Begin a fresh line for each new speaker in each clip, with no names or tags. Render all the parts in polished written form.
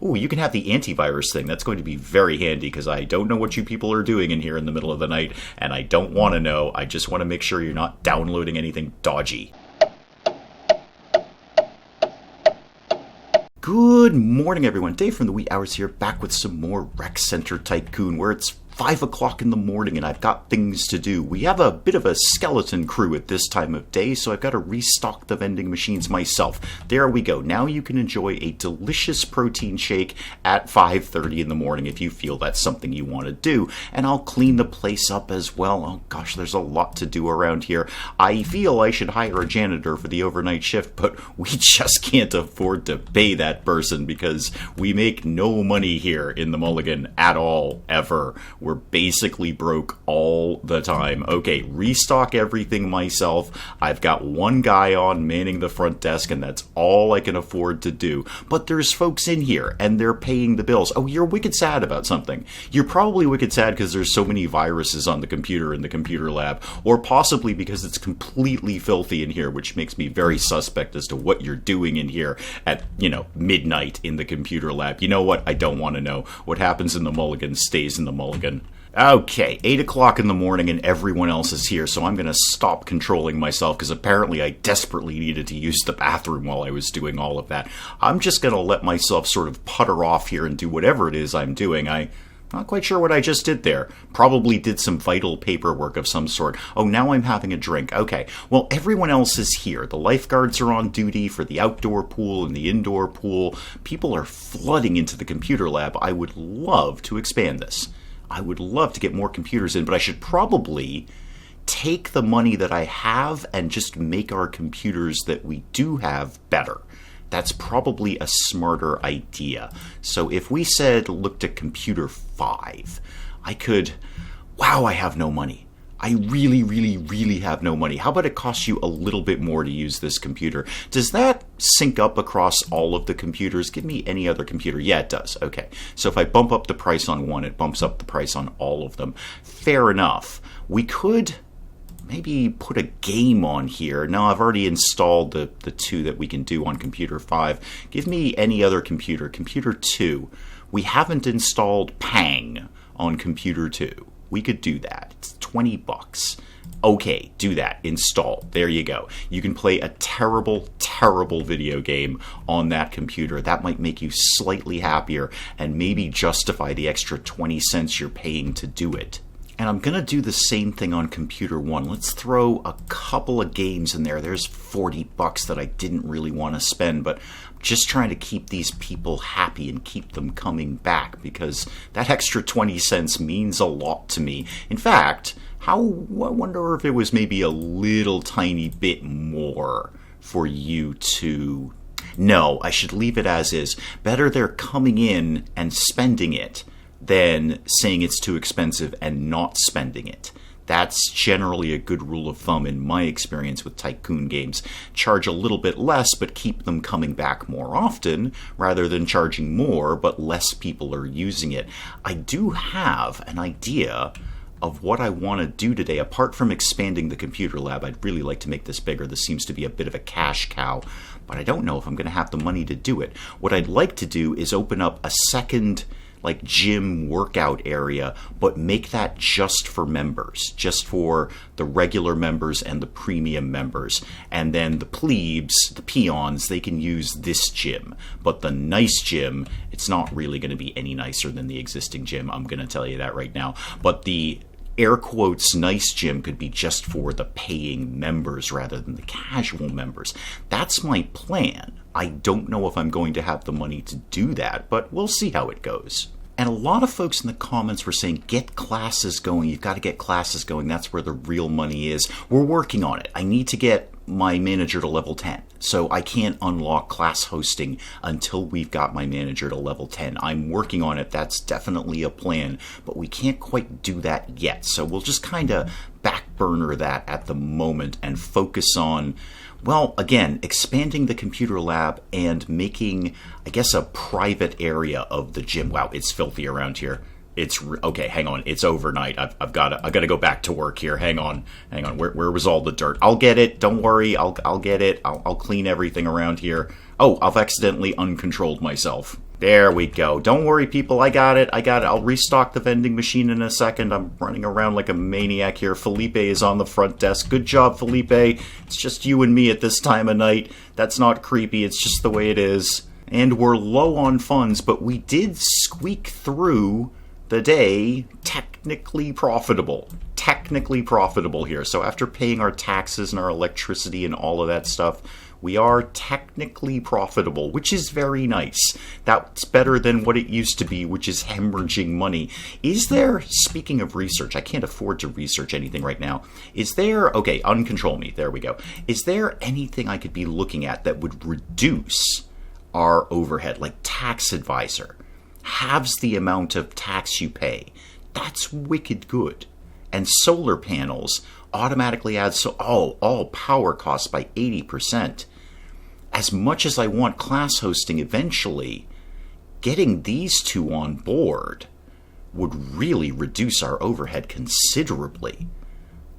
ooh, you can have the antivirus thing. That's going to be very handy because I don't know what you people are doing in here in the middle of the night, and I don't want to know. I just want to make sure you're not downloading anything dodgy. Good morning, everyone. Dave from the wee hours here, back with some more Rec Center Tycoon, where it's 5 o'clock in the morning and I've got things to do. We have a bit of a skeleton crew at this time of day, so I've got to restock the vending machines myself. There we go. Now you can enjoy a delicious protein shake at 5:30 in the morning if you feel that's something you want to do. And I'll clean the place up as well. Oh gosh, there's a lot to do around here. I feel I should hire a janitor for the overnight shift, but we just can't afford to pay that person because we make no money here in the Mulligan at all, ever. We're basically broke all the time. Okay, restock everything myself. I've got one guy on manning the front desk, and that's all I can afford to do. But there's folks in here, and they're paying the bills. Oh, you're wicked sad about something. You're probably wicked sad because there's so many viruses on the computer in the computer lab, or possibly because it's completely filthy in here, which makes me very suspect as to what you're doing in here at, midnight in the computer lab. You know what? I don't want to know. What happens in the Mulligan stays in the Mulligan. Okay, 8 o'clock in the morning and everyone else is here, so I'm going to stop controlling myself because apparently I desperately needed to use the bathroom while I was doing all of that. I'm just going to let myself sort of putter off here and do whatever it is I'm doing. I'm not quite sure what I just did there. Probably did some vital paperwork of some sort. Oh, now I'm having a drink. Okay, well, everyone else is here. The lifeguards are on duty for the outdoor pool and the indoor pool. People are flooding into the computer lab. I would love to expand this. I would love to get more computers in, but I should probably take the money that I have and just make our computers that we do have better. That's probably a smarter idea. So if we said, looked at computer 5, I could, I have no money. I really, really, really have no money. How about it costs you a little bit more to use this computer? Does that sync up across all of the computers? Give me any other computer. Yeah, it does. Okay. So if I bump up the price on one, it bumps up the price on all of them. Fair enough. We could maybe put a game on here. Now, I've already installed the two that we can do on computer 5. Give me any other computer. Computer 2. We haven't installed Pang on computer 2. We could do that. It's $20. Okay, do that. Install. There you go. You can play a terrible, terrible video game on that computer. That might make you slightly happier and maybe justify the extra 20 cents you're paying to do it. And I'm going to do the same thing on computer 1. Let's throw a couple of games in there. There's $40 that I didn't really want to spend, but I'm just trying to keep these people happy and keep them coming back because that extra 20 cents means a lot to me. In fact, I wonder if it was maybe a little tiny bit more for you to... No, I should leave it as is. Better they're coming in and spending it than saying it's too expensive and not spending it. That's generally a good rule of thumb in my experience with Tycoon games. Charge a little bit less, but keep them coming back more often, rather than charging more, but less people are using it. I do have an idea of what I want to do today. Apart from expanding the computer lab, I'd really like to make this bigger. This seems to be a bit of a cash cow, but I don't know if I'm going to have the money to do it. What I'd like to do is open up a second gym workout area, but make that just for members, just for the regular members and the premium members. And then the plebes, the peons, they can use this gym. But the nice gym, it's not really going to be any nicer than the existing gym. I'm going to tell you that right now. But the air quotes nice gym could be just for the paying members rather than the casual members. That's my plan. I don't know if I'm going to have the money to do that, but we'll see how it goes. And a lot of folks in the comments were saying, get classes going. You've got to get classes going. That's where the real money is. We're working on it. I need to get my manager to level 10. So I can't unlock class hosting until we've got my manager to level 10. I'm working on it. That's definitely a plan. But we can't quite do that yet. So we'll just kind of back burner that at the moment and focus on, well, again, expanding the computer lab and making, I guess, a private area of the gym. Wow, it's filthy around here. It's okay. Hang on. It's overnight. I've got to go back to work here. Hang on. Where was all the dirt? I'll get it. Don't worry. I'll get it. I'll clean everything around here. Oh, I've accidentally uncontrolled myself. There we go. Don't worry, people. I got it. I'll restock the vending machine in a second. I'm running around like a maniac here. Felipe is on the front desk. Good job, Felipe. It's just you and me at this time of night. That's not creepy. It's just the way it is. And we're low on funds, but we did squeak through the day technically profitable. Technically profitable here. So after paying our taxes and our electricity and all of that stuff, we are technically profitable, which is very nice. That's better than what it used to be, which is hemorrhaging money. Is there, speaking of research, I can't afford to research anything right now. Is there, okay, uncontrol me, there we go. Is there anything I could be looking at that would reduce our overhead, like tax advisor? Halves the amount of tax you pay. That's wicked good. And solar panels automatically add all power costs by 80%. As much as I want class hosting eventually, getting these two on board would really reduce our overhead considerably.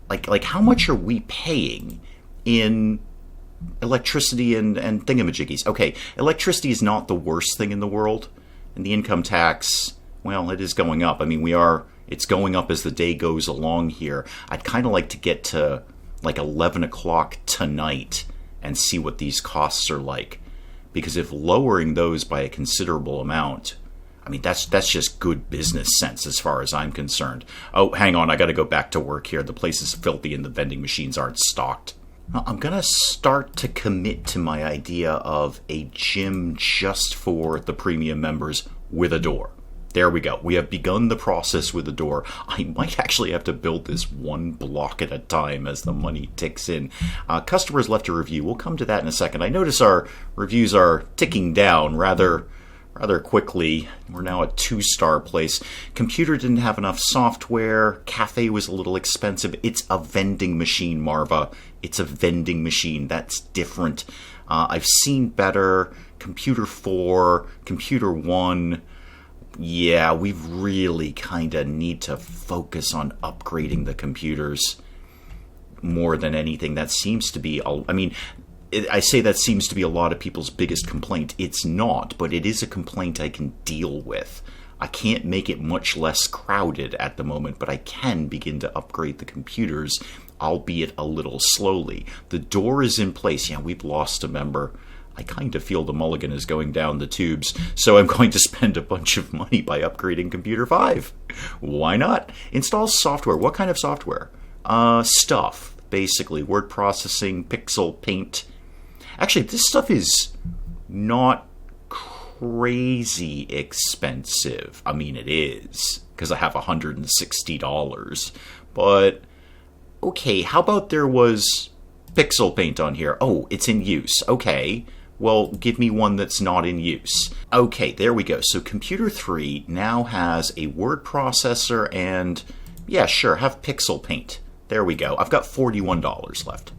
Like how much are we paying in electricity and thingamajiggies? Okay, electricity is not the worst thing in the world, and the income tax, well, it is going up. I mean, it's going up as the day goes along here. I'd kind of like to get to like 11 o'clock tonight and see what these costs are like. Because if lowering those by a considerable amount, I mean, that's just good business sense as far as I'm concerned. Oh, hang on, I got to go back to work here. The place is filthy and the vending machines aren't stocked. I'm going to start to commit to my idea of a gym just for the premium members with a door. There we go. We have begun the process with the door. I might actually have to build this one block at a time as the money ticks in. Customers left a review. We'll come to that in a second. I notice our reviews are ticking down rather quickly. We're now a 2-star place. Computer didn't have enough software. Cafe was a little expensive. It's a vending machine, Marva. It's a vending machine. That's different. I've seen better. Computer 4, Computer 1. Yeah, we really kind of need to focus on upgrading the computers more than anything. That seems to be, I say that seems to be a lot of people's biggest complaint. It's not, but it is a complaint I can deal with. I can't make it much less crowded at the moment, but I can begin to upgrade the computers, albeit a little slowly. The door is in place. Yeah, we've lost a member. I kind of feel the mulligan is going down the tubes, so I'm going to spend a bunch of money by upgrading Computer 5. Why not? Install software. What kind of software? Stuff. Basically, word processing, pixel, paint. Actually, this stuff is not crazy expensive. I mean, it is, because I have $160. But, okay, how about there was pixel paint on here? Oh, it's in use. Okay. Well, give me one that's not in use. Okay, there we go. So Computer 3 now has a word processor and, yeah, sure, have pixel paint. There we go. I've got $41 left.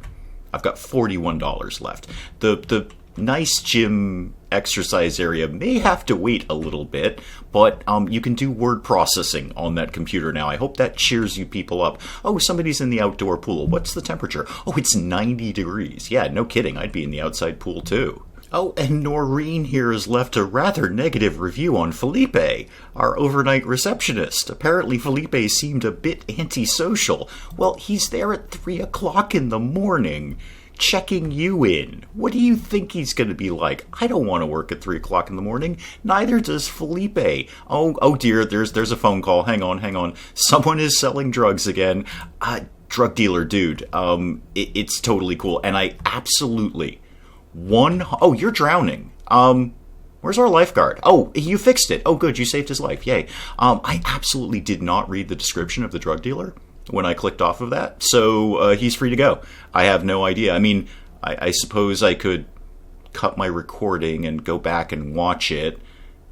The nice gym exercise area may have to wait a little bit, but you can do word processing on that computer now. I hope that cheers you people up. Oh, somebody's in the outdoor pool. What's the temperature? Oh, it's 90 degrees. Yeah, no kidding. I'd be in the outside pool too. Oh, and Noreen here has left a rather negative review on Felipe, our overnight receptionist. Apparently Felipe seemed a bit antisocial. Well, he's there at 3 o'clock in the morning, checking you in. What do you think he's going to be like? I don't want to work at 3 o'clock in the morning. Neither does Felipe. Oh dear, there's a phone call. Hang on. Someone is selling drugs again. Drug dealer dude. It's totally cool. And I absolutely... Oh, you're drowning. Where's our lifeguard? Oh, you fixed it. Oh, good. You saved his life. Yay. I absolutely did not read the description of the drug dealer when I clicked off of that. So he's free to go. I have no idea. I mean, I suppose I could cut my recording and go back and watch it.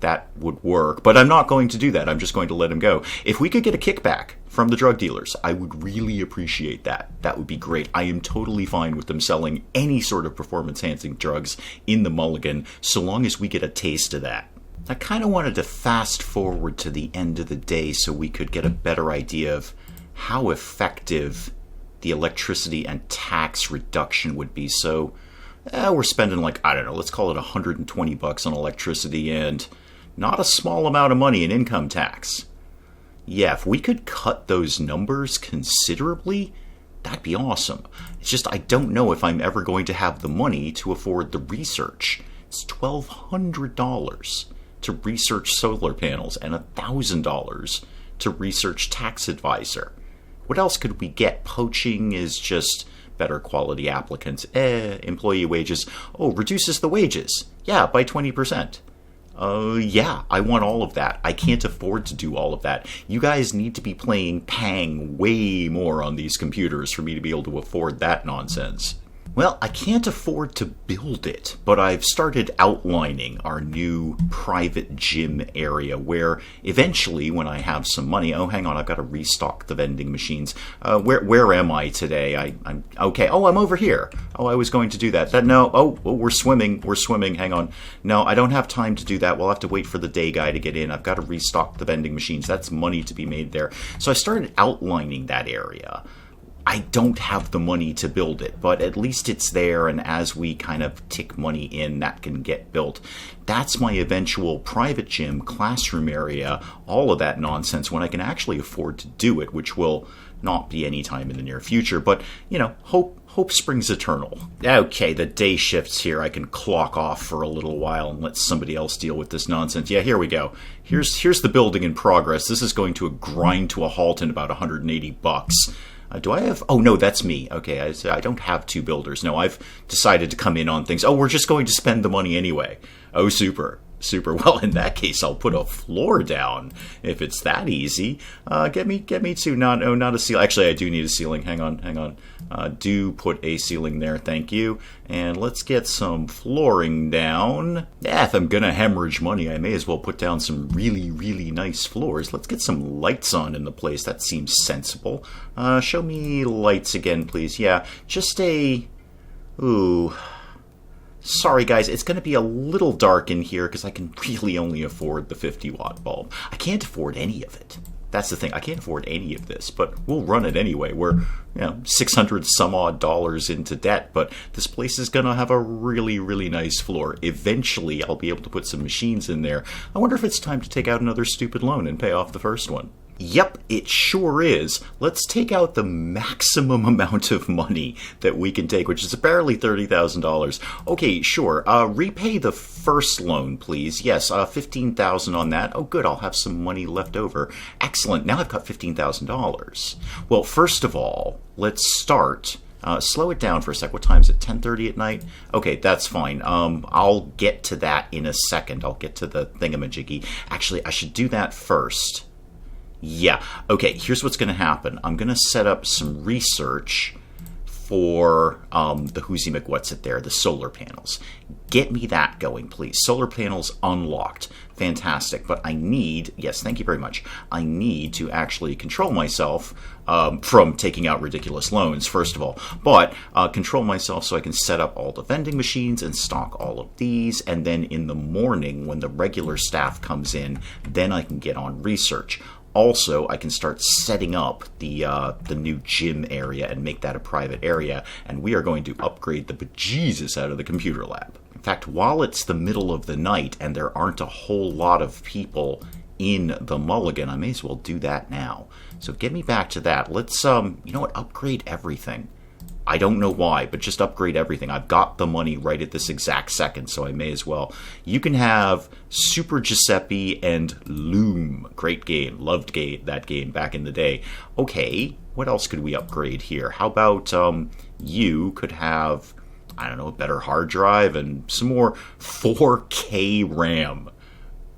That would work. But I'm not going to do that. I'm just going to let him go. If we could get a kickback from the drug dealers, I would really appreciate that. That would be great. I am totally fine with them selling any sort of performance-enhancing drugs in the mulligan, so long as we get a taste of that. I kind of wanted to fast forward to the end of the day so we could get a better idea of how effective the electricity and tax reduction would be. So we're spending like, I don't know, let's call it $120 on electricity and Not a small amount of money in income tax. Yeah, if we could cut those numbers considerably, that'd be awesome. It's just I don't know if I'm ever going to have the money to afford the research. It's $1,200 to research solar panels and $1,000 to research tax advisor. What else could we get? Poaching is just better quality applicants. Employee wages. Oh, reduces the wages. Yeah, by 20%. Yeah, I want all of that. I can't afford to do all of that. You guys need to be playing Pang way more on these computers for me to be able to afford that nonsense. Well, I can't afford to build it, but I've started outlining our new private gym area where eventually when I have some money, oh, hang on, I've got to restock the vending machines. Where am I today? I'm okay. Oh, I'm over here. Oh, I was going to do that. We're swimming. Hang on. No, I don't have time to do that. We'll have to wait for the day guy to get in. I've got to restock the vending machines. That's money to be made there. So I started outlining that area. I don't have the money to build it, but at least it's there, and as we kind of tick money in, that can get built. That's my eventual private gym, classroom area, all of that nonsense when I can actually afford to do it, which will not be any time in the near future, but, hope springs eternal. Okay, the day shift's here. I can clock off for a little while and let somebody else deal with this nonsense. Yeah, here we go. Here's the building in progress. This is going to grind to a halt in about $180. Do I have... Oh, no, that's me. Okay, I don't have two builders. No, I've decided to come in on things. Oh, we're just going to spend the money anyway. Oh, super. Well, in that case, I'll put a floor down if it's that easy. Get me to... not a ceiling. Actually, I do need a ceiling. Hang on. Do put a ceiling there. Thank you. And let's get some flooring down. Yeah, if I'm going to hemorrhage money, I may as well put down some really, really nice floors. Let's get some lights on in the place. That seems sensible. Show me lights again, please. Yeah, just a... Ooh... Sorry guys, it's going to be a little dark in here because I can really only afford the 50-watt bulb. I can't afford any of it. That's the thing. I can't afford any of this, but we'll run it anyway. We're, $600 some odd into debt, but this place is going to have a really, really nice floor. Eventually, I'll be able to put some machines in there. I wonder if it's time to take out another stupid loan and pay off the first one. Yep, it sure is. Let's take out the maximum amount of money that we can take, which is barely $30,000. Okay, sure. Repay the first loan, please. Yes, $15,000 on that. Oh, good. I'll have some money left over. Excellent. Now I've got $15,000. Well, first of all, let's start. Slow it down for a sec. What time is it? 10:30 at night? Okay, that's fine. I'll get to that in a second. I'll get to the thingamajiggy. Actually, I should do that first. Yeah, okay, here's what's going to happen. I'm going to set up some research for the Whoozy McWhat's-It there, the solar panels. Get me that going, please. Solar panels unlocked. Fantastic. But I need, yes, thank you very much. I need to actually control myself from taking out ridiculous loans, first of all. But control myself so I can set up all the vending machines and stock all of these. And then in the morning, when the regular staff comes in, then I can get on research. Also, I can start setting up the new gym area and make that a private area, and we are going to upgrade the bejesus out of the computer lab. In fact, while it's the middle of the night and there aren't a whole lot of people in the mulligan, I may as well do that now. So get me back to that. Let's, upgrade everything. I don't know why, but just upgrade everything. I've got the money right at this exact second, so I may as well. You can have Super Giuseppe and Loom. Great game. Loved that game back in the day. Okay, what else could we upgrade here? How about you could have, a better hard drive and some more 4K RAM.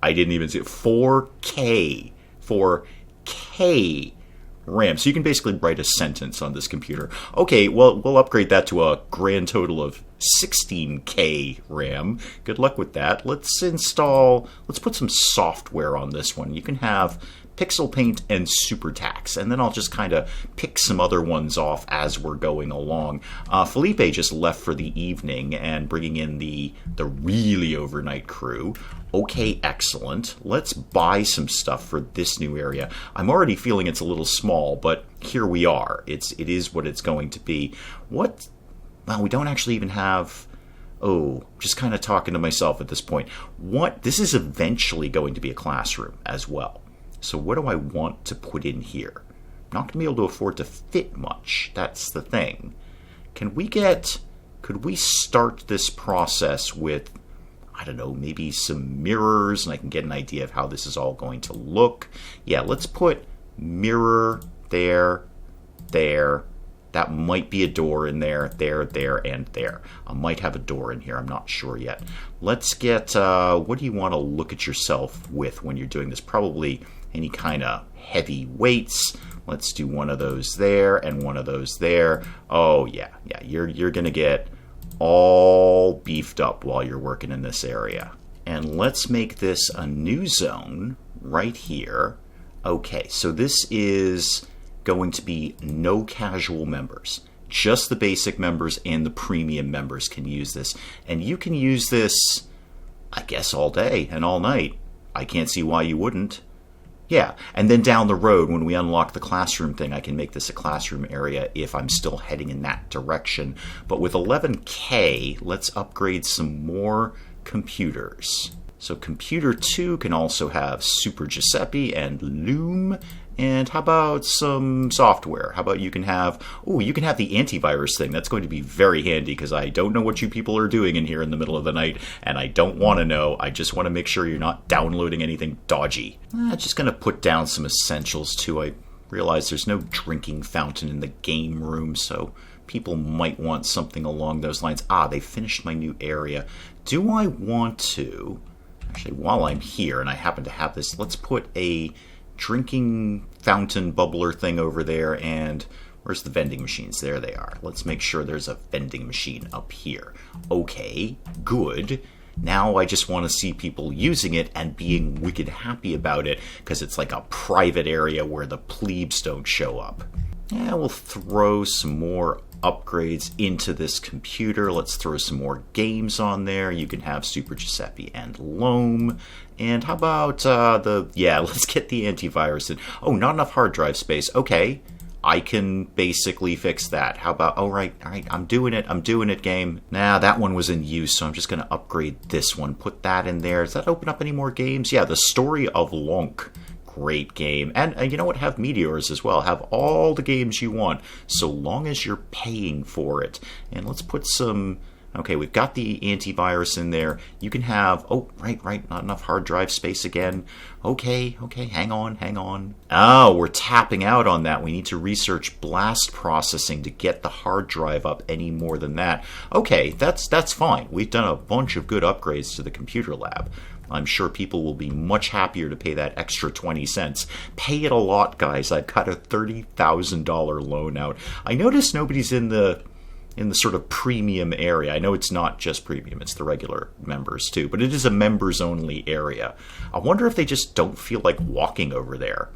I didn't even say 4K. 4K RAM. So you can basically write a sentence on this computer. Okay, well, we'll upgrade that to a grand total of 16K RAM. Good luck with that. Let's put some software on this one. You can have Pixel Paint and SuperTax, and then I'll just kind of pick some other ones off as we're going along. Felipe just left for the evening and bringing in the really overnight crew. Okay, excellent. Let's buy some stuff for this new area. I'm already feeling it's a little small, but here we are. It is what it's going to be. Well, we don't actually even have Oh, just kind of talking to myself at this point. This is eventually going to be a classroom as well. So what do I want to put in here? I'm not going to be able to afford to fit much. That's the thing. Could we start this process with, I don't know, maybe some mirrors, and I can get an idea of how this is all going to look. Yeah, let's put mirror there, there. That might be a door in there, there, and there. I might have a door in here. I'm not sure yet. Let's get, what do you want to look at yourself with when you're doing this? Probably any kind of heavy weights. Let's do one of those there and one of those there. Oh, yeah. You're going to get all beefed up while you're working in this area. And let's make this a new zone right here. Okay, so this is going to be no casual members. Just the basic members and the premium members can use this. And you can use this, I guess, all day and all night. I can't see why you wouldn't. Yeah, and then down the road, when we unlock the classroom thing, I can make this a classroom area if I'm still heading in that direction. But with 11K, let's upgrade some more computers. So computer 2 can also have Super Giuseppe and Loom. And how about some software? How about you can have the antivirus thing. That's going to be very handy because I don't know what you people are doing in here in the middle of the night, and I don't want to know. I just want to make sure you're not downloading anything dodgy. Just going to put down some essentials too. I realize there's no drinking fountain in the game room, so people might want something along those lines. They finished my new area. Do I want to... Actually, while I'm here and I happen to have this, let's put a drinking fountain bubbler thing over there, and where's the vending machines? There they are. Let's make sure there's a vending machine up here. Okay, good. Now I just want to see people using it and being wicked happy about it because it's like a private area where the plebes don't show up. Yeah, we'll throw some more upgrades into this computer. Let's throw some more games on there. You can have Super Giuseppe and Loam. And how about let's get the antivirus in. Oh, not enough hard drive space. Okay, I can basically fix that. How about, all right, I'm doing it, game. Nah, that one was in use, so I'm just going to upgrade this one. Put that in there. Does that open up any more games? Yeah, The Story of Lonk. Great game. And you know what? Have meteors as well. Have all the games you want, so long as you're paying for it. And let's put some... Okay, we've got the antivirus in there. You can have... Oh, right. Not enough hard drive space again. Okay. Hang on. Oh, we're tapping out on that. We need to research blast processing to get the hard drive up any more than that. Okay, that's fine. We've done a bunch of good upgrades to the computer lab. I'm sure people will be much happier to pay that extra 20 cents. Pay it a lot, guys. I've got a $30,000 loan out. I notice nobody's in the sort of premium area. I know it's not just premium, it's the regular members too, but it is a members only area. I wonder if they just don't feel like walking over there.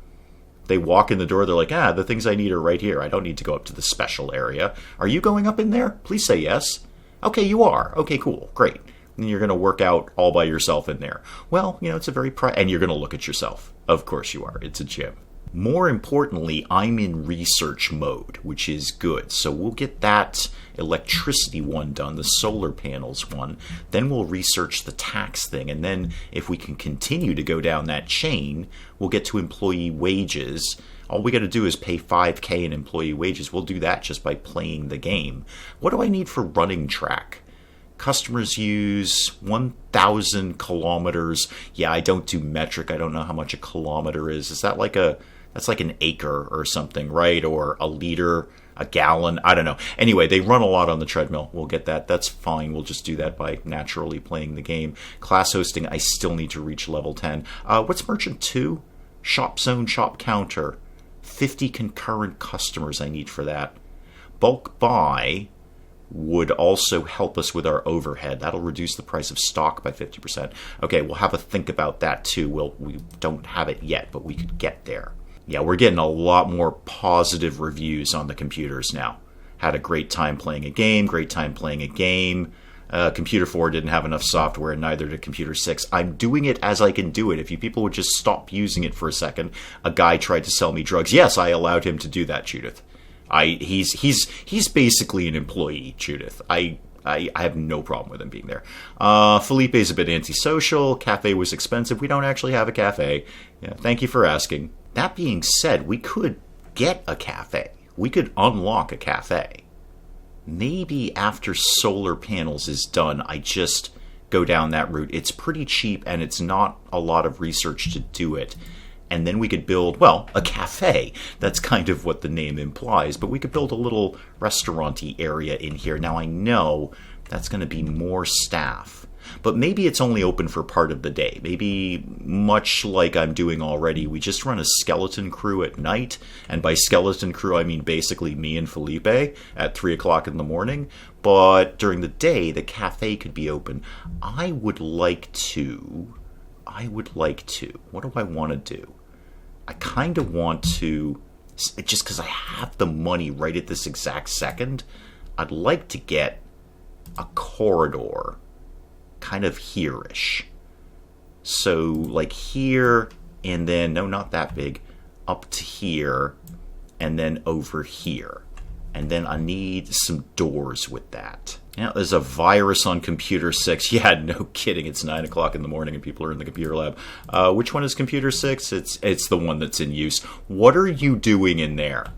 They walk in the door, they're like, the things I need are right here. I don't need to go up to the special area. Are you going up in there? Please say yes. Okay, you are. Okay, cool. Great. And you're going to work out all by yourself in there. Well, it's a very... and you're going to look at yourself. Of course you are. It's a gym. More importantly, I'm in research mode, which is good. So we'll get that electricity one done, the solar panels one. Then we'll research the tax thing. And then if we can continue to go down that chain, we'll get to employee wages. All we got to do is pay $5K in employee wages. We'll do that just by playing the game. What do I need for running track? Customers use 1,000 kilometers. Yeah, I don't do metric. I don't know how much a kilometer is. Is that that's like an acre or something, right? Or a liter, a gallon? I don't know. Anyway, they run a lot on the treadmill. We'll get that. That's fine. We'll just do that by naturally playing the game. Class hosting, I still need to reach level 10. What's Merchant 2? Shop zone, shop counter. 50 concurrent customers I need for that. Bulk buy would also help us with our overhead. That'll reduce the price of stock by 50%. Okay, we'll have a think about that too. We don't have it yet, but we could get there. Yeah, we're getting a lot more positive reviews on the computers now. Had a great time playing a game, Computer 4 didn't have enough software, and neither did Computer 6. I'm doing it as I can do it. If you people would just stop using it for a second. A guy tried to sell me drugs. Yes, I allowed him to do that, Judith. He's basically an employee, Judith. I I have no problem with him being there. Felipe's a bit antisocial. Cafe was expensive. We don't actually have a cafe. Yeah, thank you for asking. That being said, we could get a cafe. We could unlock a cafe. Maybe after solar panels is done, I just go down that route. It's pretty cheap and it's not a lot of research to do it. And then we could build, well, a cafe. That's kind of what the name implies. But we could build a little restaurant-y area in here. Now, I know that's going to be more staff. But maybe it's only open for part of the day. Maybe, much like I'm doing already, we just run a skeleton crew at night. And by skeleton crew, I mean basically me and Felipe at 3 o'clock in the morning. But during the day, the cafe could be open. I would like to... What do I want to do? I kind of want to, just because I have the money right at this exact second, I'd like to get a corridor kind of here-ish. So, like here, and then, no, not that big, up to here, and then over here. And then I need some doors with that. Yeah, there's a virus on Computer 6. Yeah, no kidding. It's 9 o'clock in the morning and people are in the computer lab. Which one is Computer 6? It's the one that's in use. What are you doing in there?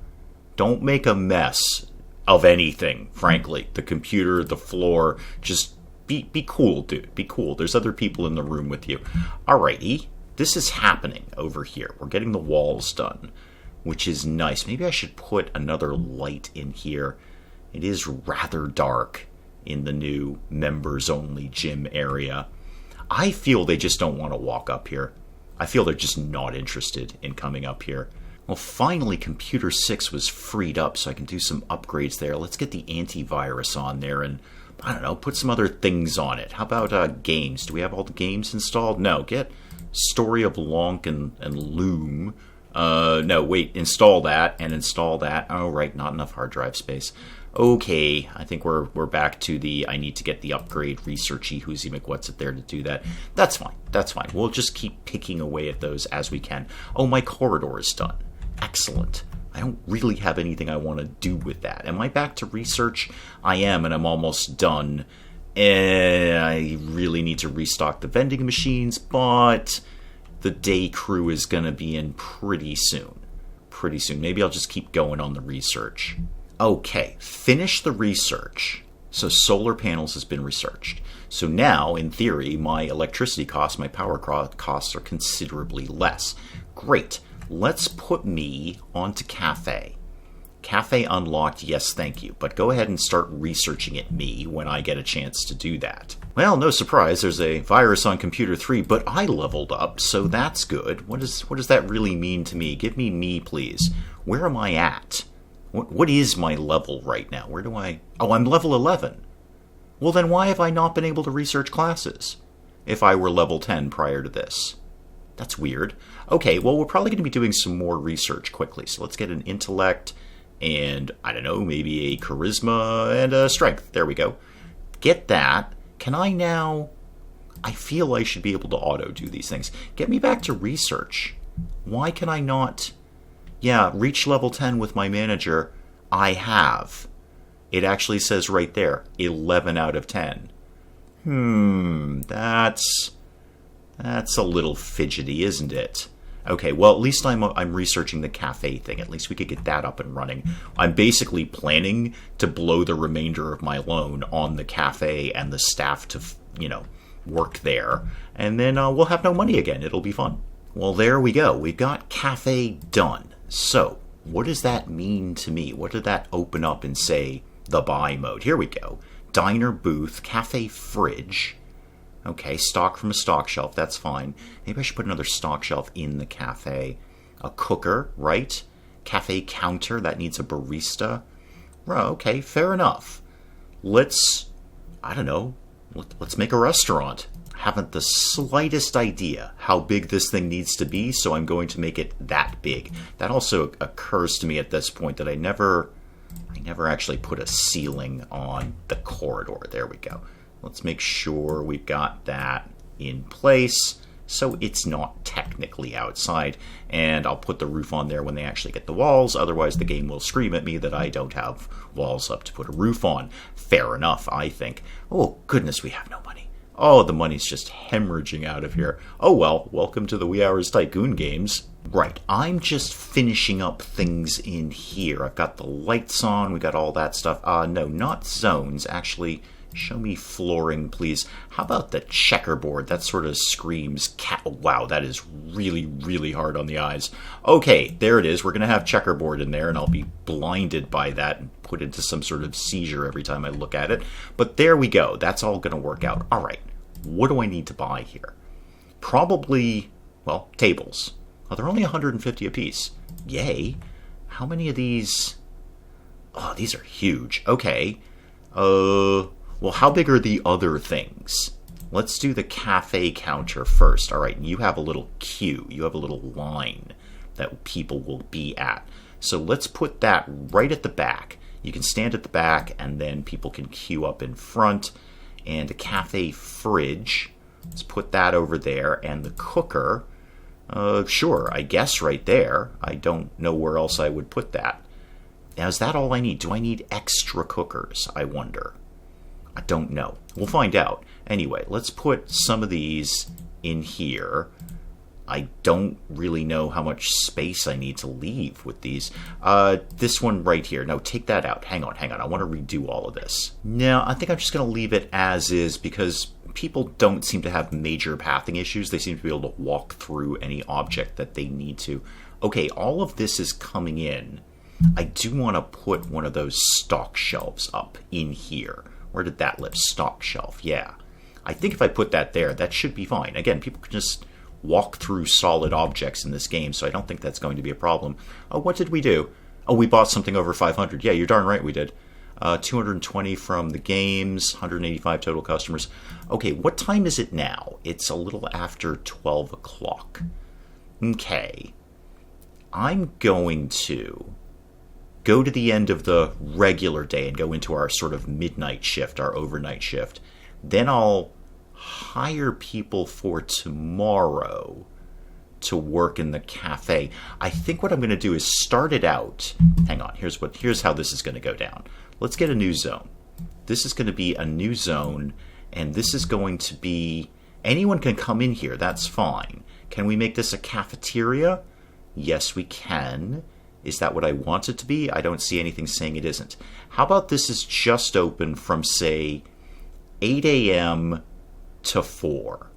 Don't make a mess of anything, frankly. The computer, the floor. Just be cool, dude. Be cool. There's other people in the room with you. Alrighty. This is happening over here. We're getting the walls done, which is nice. Maybe I should put another light in here. It is rather dark in the new members-only gym area. I feel they just don't want to walk up here. I feel they're just not interested in coming up here. Well, finally, Computer 6 was freed up, so I can do some upgrades there. Let's get the antivirus on there and, I don't know, put some other things on it. How about games? Do we have all the games installed? No, get Story of Lonk and Loom. No, wait, install that and install that. Oh, right, not enough hard drive space. Okay, I think we're back to the I need to get the upgrade researchy whoozy McWhat's-it there to do that. That's fine, that's fine. We'll just keep picking away at those as we can. Oh, my corridor is done. Excellent. I don't really have anything I want to do with that. Am I back to research? I am, and I'm almost done. I really need to restock the vending machines, but the day crew is going to be in pretty soon. Pretty soon. Maybe I'll just keep going on the research. Okay, finish the research. So solar panels has been researched. So now, in theory, my electricity costs, my power costs are considerably less. Great. Let's put me onto Cafe. Cafe unlocked, yes thank you, but go ahead and start researching it me when I get a chance to do that. Well, no surprise, there's a virus on Computer 3, but I leveled up, so that's good. What does that really mean to me? Give me, please. Where am I at? What is my level right now? Where do I... Oh, I'm level 11. Well, then why have I not been able to research classes if I were level 10 prior to this? That's weird. Okay, well, we're probably going to be doing some more research quickly, so let's get an intellect and, I don't know, maybe a charisma and a strength. There we go. Get that. Can I now... I feel I should be able to auto-do these things. Get me back to research. Why can I not... Yeah, reach level 10 with my manager. I have. It actually says right there, 11 out of 10. That's a little fidgety, isn't it? Okay, well, at least I'm researching the cafe thing. At least we could get that up and running. I'm basically planning to blow the remainder of my loan on the cafe and the staff to, work there. And then we'll have no money again. It'll be fun. Well, there we go. We've got cafe done. So, what does that mean to me? What did that open up and say the buy mode? Here we go. Diner booth, cafe fridge. Okay, stock from a stock shelf, that's fine. Maybe I should put another stock shelf in the cafe. A cooker, right? Cafe counter, that needs a barista. Well, okay, fair enough. Let's make a restaurant. I haven't the slightest idea how big this thing needs to be, so I'm going to make it that big. That also occurs to me at this point that I never actually put a ceiling on the corridor. There we go. Let's make sure we've got that in place. so it's not technically outside, and I'll put the roof on there when they actually get the walls, otherwise the game will scream at me that I don't have walls up to put a roof on. Fair enough, I think. Oh, goodness, we have no money. Oh, the money's just hemorrhaging out of here. Oh well, welcome to the Wee Hours Tycoon games. Right, I'm just finishing up things in here. I've got the lights on, we got all that stuff. No, not zones. Actually, show me flooring, please. How about the checkerboard? That sort of screams cat. Oh, wow, that is really, really hard on the eyes. Okay, there it is. We're going to have checkerboard in there, and I'll be blinded by that and put into some sort of seizure every time I look at it. But there we go. That's all going to work out. All right, what do I need to buy here? Probably, well, tables. Oh, they're only 150 apiece. Yay. How many of these? Oh, these are huge. Okay. Well, how big are the other things? Let's do the cafe counter first. All right, you have a little queue. You have a little line that people will be at. So let's put that right at the back. You can stand at the back, and then people can queue up in front. And a cafe fridge. Let's put that over there. And the cooker... sure, I guess right there. I don't know where else I would put that. Now, is that all I need? Do I need extra cookers, I wonder? I don't know. We'll find out. Anyway, let's put some of these in here. I don't really know how much space I need to leave with these. This one right here. No, take that out. Hang on. I want to redo all of this. No, I think I'm just going to leave it as is because people don't seem to have major pathing issues. They seem to be able to walk through any object that they need to. Okay, all of this is coming in. I do want to put one of those stock shelves up in here. Where did that live? Stock shelf, yeah. I think if I put that there, that should be fine. Again, people can just walk through solid objects in this game, so I don't think that's going to be a problem. Oh, what did we do? Oh, we bought something over 500. Yeah, you're darn right we did. 220 from the games, 185 total customers. Okay, what time is it now? It's a little after 12 o'clock. Okay. I'm going to go to the end of the regular day and go into our sort of midnight shift, our overnight shift. Then I'll hire people for tomorrow to work in the cafe. I think what I'm going to do is start it out. Hang on, here's how this is going to go down. Let's get a new zone. This is going to be a new zone, and this is going to be... Anyone can come in here, that's fine. Can we make this a cafeteria? Yes, we can. Is that what I want it to be? I don't see anything saying it isn't. How about this is just open from, say, 8 a.m. to 4?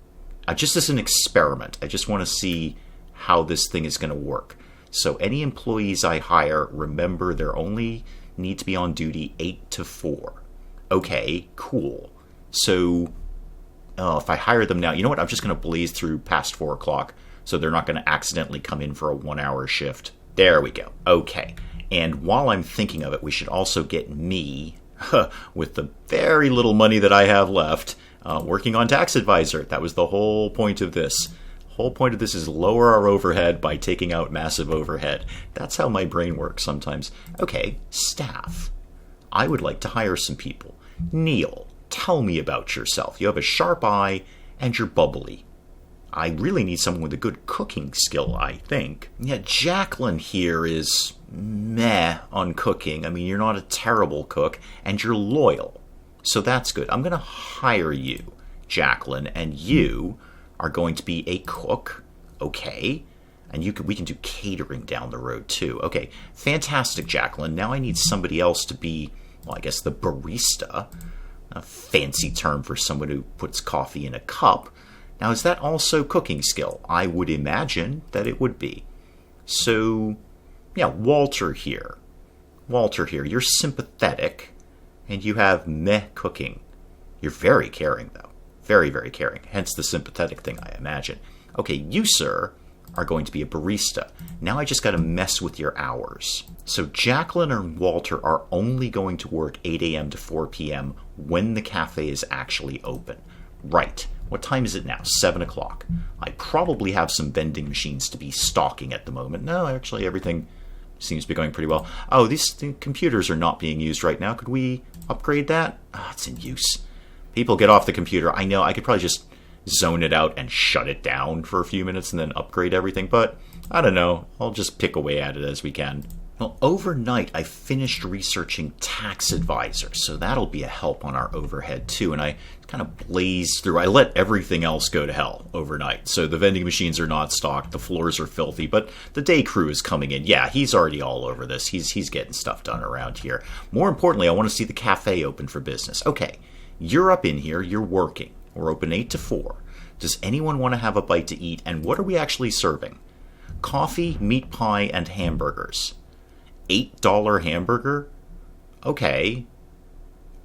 Just as an experiment. I just want to see how this thing is going to work. So any employees I hire, remember, they're only need to be on duty 8 to 4. Okay, cool. So if I hire them now, you know what? I'm just going to blaze through past 4 o'clock so they're not going to accidentally come in for a 1-hour shift. There we go. Okay. And while I'm thinking of it, we should also get me, with the very little money that I have left, working on Tax Advisor. That was the whole point of this. The whole point of this is lower our overhead by taking out massive overhead. That's how my brain works sometimes. Okay, staff. I would like to hire some people. Neil, tell me about yourself. You have a sharp eye and you're bubbly. I really need someone with a good cooking skill, I think. Yeah, Jacqueline here is meh on cooking. I mean, you're not a terrible cook, and you're loyal. So that's good. I'm going to hire you, Jacqueline, and you are going to be a cook. Okay. And we can do catering down the road, too. Okay, fantastic, Jacqueline. Now I need somebody else to be, well, I guess the barista. A fancy term for someone who puts coffee in a cup. Now, is that also cooking skill? I would imagine that it would be. So, yeah, Walter here. You're sympathetic, and you have meh cooking. You're very caring, though. Very, very caring. Hence the sympathetic thing, I imagine. Okay, you, sir, are going to be a barista. Now I just got to mess with your hours. So Jacqueline and Walter are only going to work 8 a.m. to 4 p.m. when the cafe is actually open. Right. What time is it now? 7 o'clock. I probably have some vending machines to be stocking at the moment. No, actually, everything seems to be going pretty well. Oh, these computers are not being used right now. Could we upgrade that? It's in use. People get off the computer. I know, I could probably just zone it out and shut it down for a few minutes and then upgrade everything. But I don't know. I'll just pick away at it as we can. Well, overnight I finished researching Tax Advisor, so that'll be a help on our overhead too. And I kind of blazed through. I let everything else go to hell overnight. So the vending machines are not stocked, the floors are filthy, but the day crew is coming in. Yeah, he's already all over this. He's getting stuff done around here. More importantly, I want to see the cafe open for business. Okay, you're up in here, you're working. We're open 8 to 4. Does anyone want to have a bite to eat? And what are we actually serving? Coffee, meat pie, and hamburgers. $8 hamburger? Okay.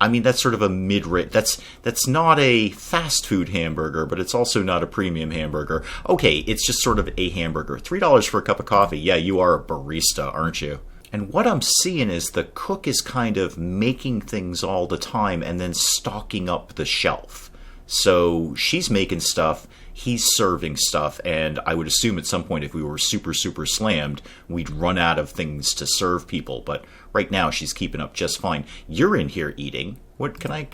I mean, that's sort of a mid-rate. That's not a fast food hamburger, but it's also not a premium hamburger. Okay, it's just sort of a hamburger. $3 for a cup of coffee. Yeah, you are a barista, aren't you? And what I'm seeing is the cook is kind of making things all the time and then stocking up the shelf. So she's making stuff, he's serving stuff, and I would assume at some point if we were super, super slammed, we'd run out of things to serve people. But right now she's keeping up just fine. You're in here eating.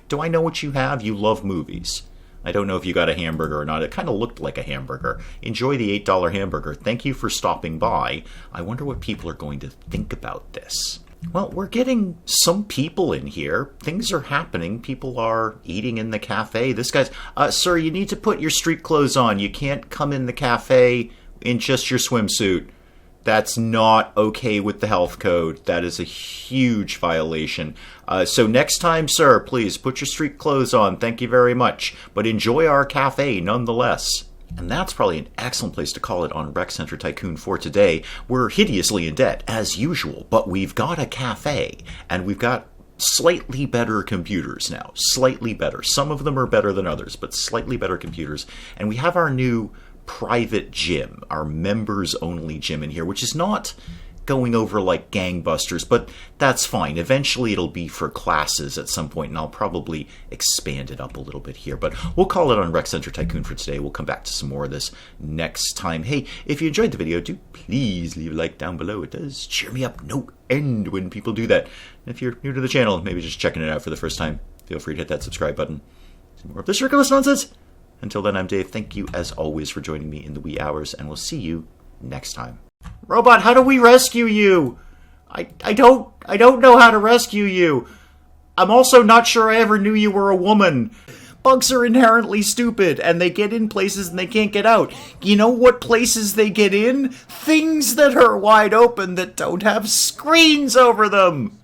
Do I know what you have? You love movies. I don't know if you got a hamburger or not. It kind of looked like a hamburger. Enjoy the $8 hamburger. Thank you for stopping by. I wonder what people are going to think about this. Well, we're getting some people in here. Things are happening. People are eating in the cafe. This guy's, sir, you need to put your street clothes on. You can't come in the cafe in just your swimsuit. That's not okay with the health code. That is a huge violation. So next time, sir, please put your street clothes on. Thank you very much. But enjoy our cafe nonetheless. And that's probably an excellent place to call it on Rec Center Tycoon for today. We're hideously in debt, as usual, but we've got a cafe, and we've got slightly better computers now. Slightly better. Some of them are better than others, but slightly better computers. And we have our new private gym, our members-only gym in here, which is not going over like gangbusters, but that's fine. Eventually it'll be for classes at some point, and I'll probably expand it up a little bit here. But we'll call it on Rec Center Tycoon for today. We'll come back to some more of this next time. Hey, if you enjoyed the video, do please leave a like down below. It does cheer me up no end when people do that. And if you're new to the channel, maybe just checking it out for the first time, feel free to hit that subscribe button. Some more of this ridiculous nonsense. Until then, I'm Dave. Thank you, as always, for joining me in the wee hours, and we'll see you next time. Robot, how do we rescue you? I don't know how to rescue you. I'm also not sure I ever knew you were a woman. Bugs are inherently stupid, and they get in places and they can't get out. You know what places they get in? Things that are wide open that don't have screens over them.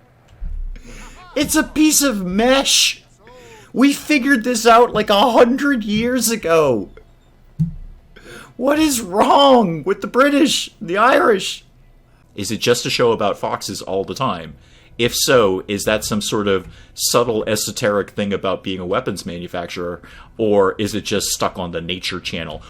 It's a piece of mesh. We figured this out like 100 years ago. What is wrong with the British, the Irish? Is it just a show about foxes all the time? If so, is that some sort of subtle esoteric thing about being a weapons manufacturer? Or is it just stuck on the Nature Channel?